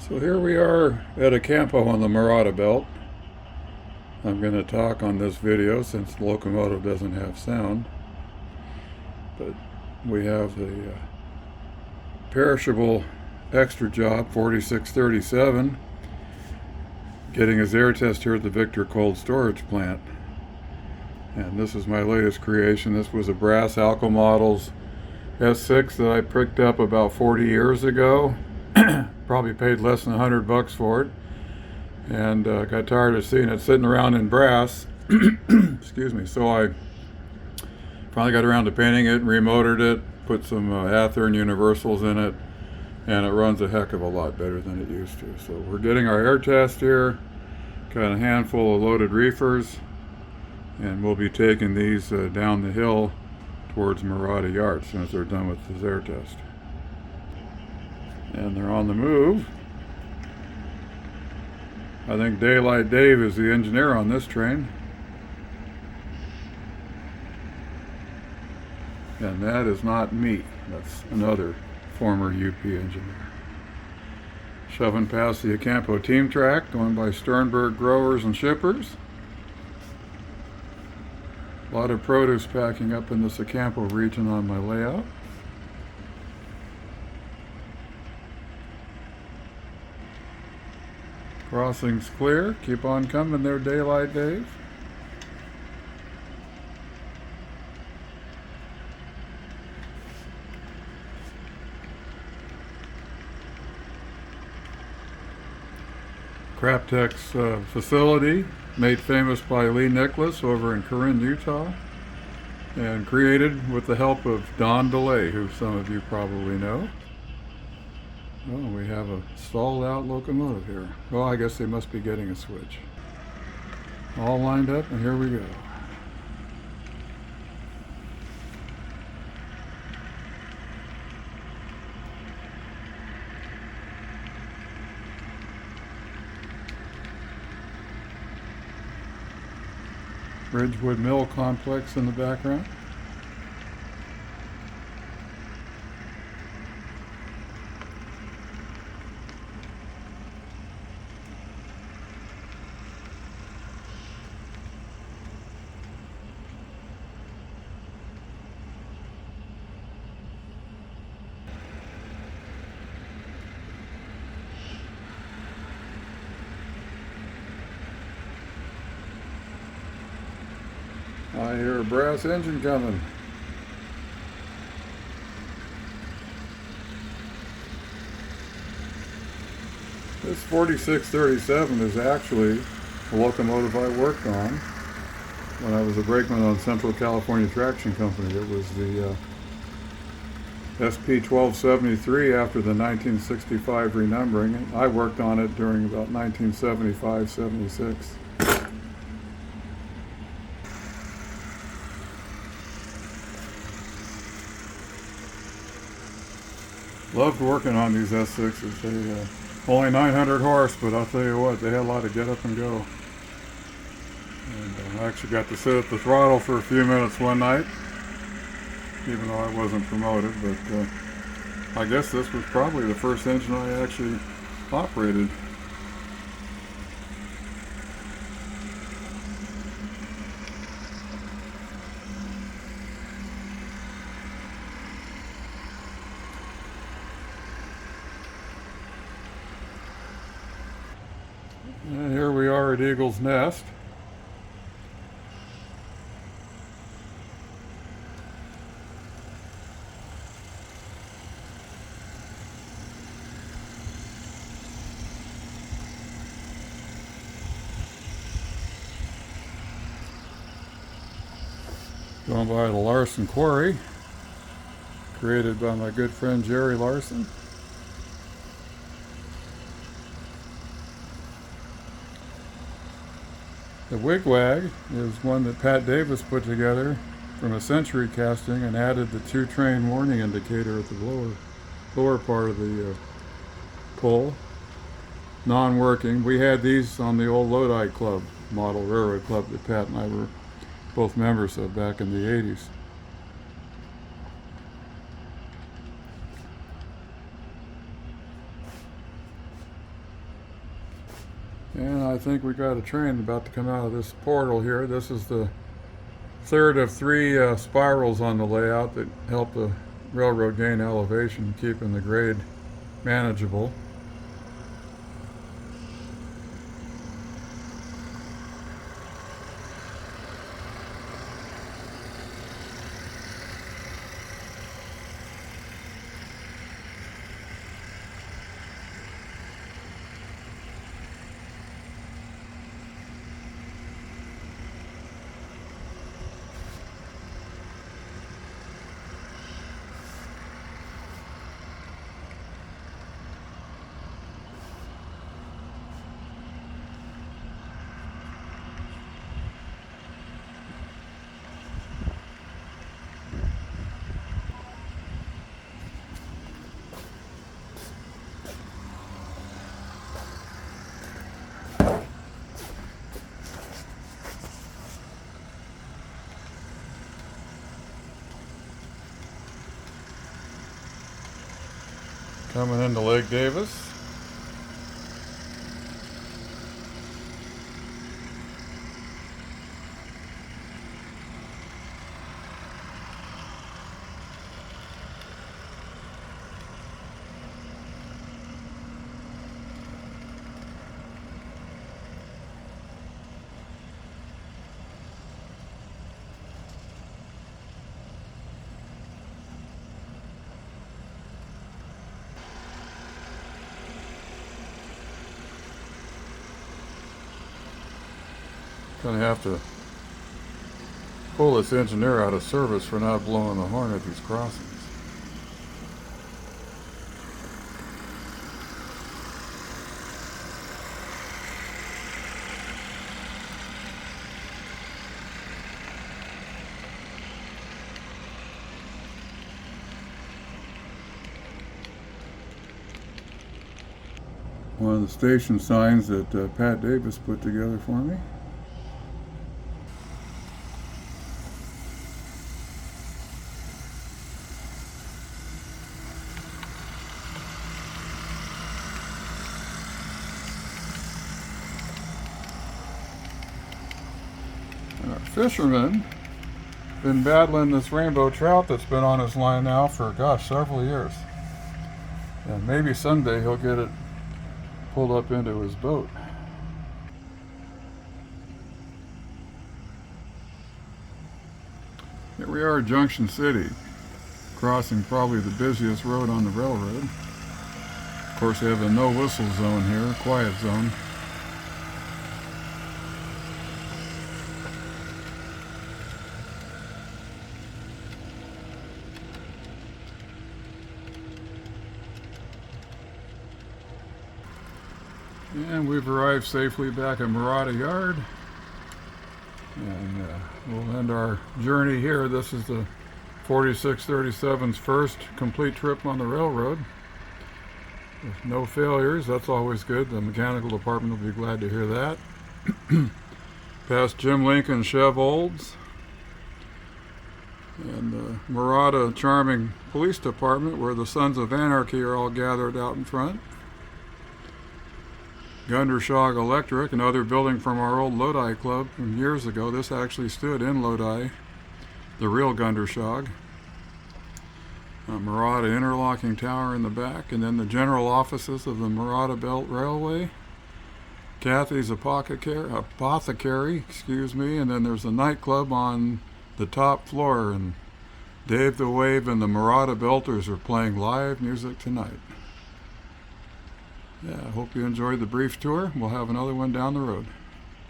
So here we are at Acampo on the Morada belt. I'm going to talk on this video since the locomotive doesn't have sound. But we have the perishable extra job 4637 getting his air test here at the Victor Cold Storage Plant. And this is my latest creation. This was a brass Alco Models S6 that I picked up about 40 years ago. Probably paid less than $100 for it, and got tired of seeing it sitting around in brass. Excuse me. So I finally got around to painting it, remotored it, put some Athearn universals in it, and it runs a heck of a lot better than it used to. So we're getting our air test here, got a handful of loaded reefers, and we'll be taking these down the hill towards Morada Yard as soon as they're done with this air test. And they're on the move. I think Daylight Dave is the engineer on this train. And that is not me. That's another former UP engineer. Shoving past the Acampo team track, going by Sternberg growers and shippers. A lot of produce packing up in this Acampo region on my layout. Crossing's clear. Keep on coming there, Daylight Dave. Craptek's facility, made famous by Lee Nicholas over in Corinne, Utah, and created with the help of Don DeLay, who some of you probably know. Oh, we have a stalled out locomotive here. Well, I guess they must be getting a switch. All lined up, and here we go. Ridgewood Mill Complex in the background. I hear a brass engine coming. This 4637 is actually a locomotive I worked on when I was a brakeman on Central California Traction Company. It was the SP 1273 after the 1965 renumbering. I worked on it during about 1975-76. Loved working on these S6s. They only 900 horse, but I'll tell you what, they had a lot of get up and go. And I actually got to sit at the throttle for a few minutes one night, even though I wasn't promoted. But I guess this was probably the first engine I actually operated. And here we are at Eagle's Nest. Going by the Larson Quarry, created by my good friend Jerry Larson. The wigwag is one that Pat Davis put together from a Century casting and added the two-train warning indicator at the lower part of the pole. Non-working. We had these on the old Lodi Club model railroad club that Pat and I were both members of back in the 80s. And I think we got a train about to come out of this portal here. This is the third of three spirals on the layout that help the railroad gain elevation, keeping the grade manageable. Coming into Lake Davis. Gonna have to pull this engineer out of service for not blowing the horn at these crossings. One of the station signs that Pat Davis put together for me. And our fisherman been battling this rainbow trout that's been on his line now for, gosh, several years. And maybe someday he'll get it pulled up into his boat. Here we are at Junction City, crossing probably the busiest road on the railroad. Of course, they have a no whistle zone here, quiet zone. And we've arrived safely back at Morada Yard. And we'll end our journey here. This is the 4637's first complete trip on the railroad. With no failures, that's always good. The mechanical department will be glad to hear that. Past Jim Lincoln Chev Olds. And the Morada charming police department where the Sons of Anarchy are all gathered out in front. Gundershog Electric, another building from our old Lodi Club from years ago. This actually stood in Lodi, the real Gundershog. Morada Interlocking Tower in the back, and then the general offices of the Morada Belt Railway. Kathy's Apothecary, and then there's a nightclub on the top floor, and Dave the Wave and the Morada Belters are playing live music tonight. Yeah, I hope you enjoyed the brief tour. We'll have another one down the road.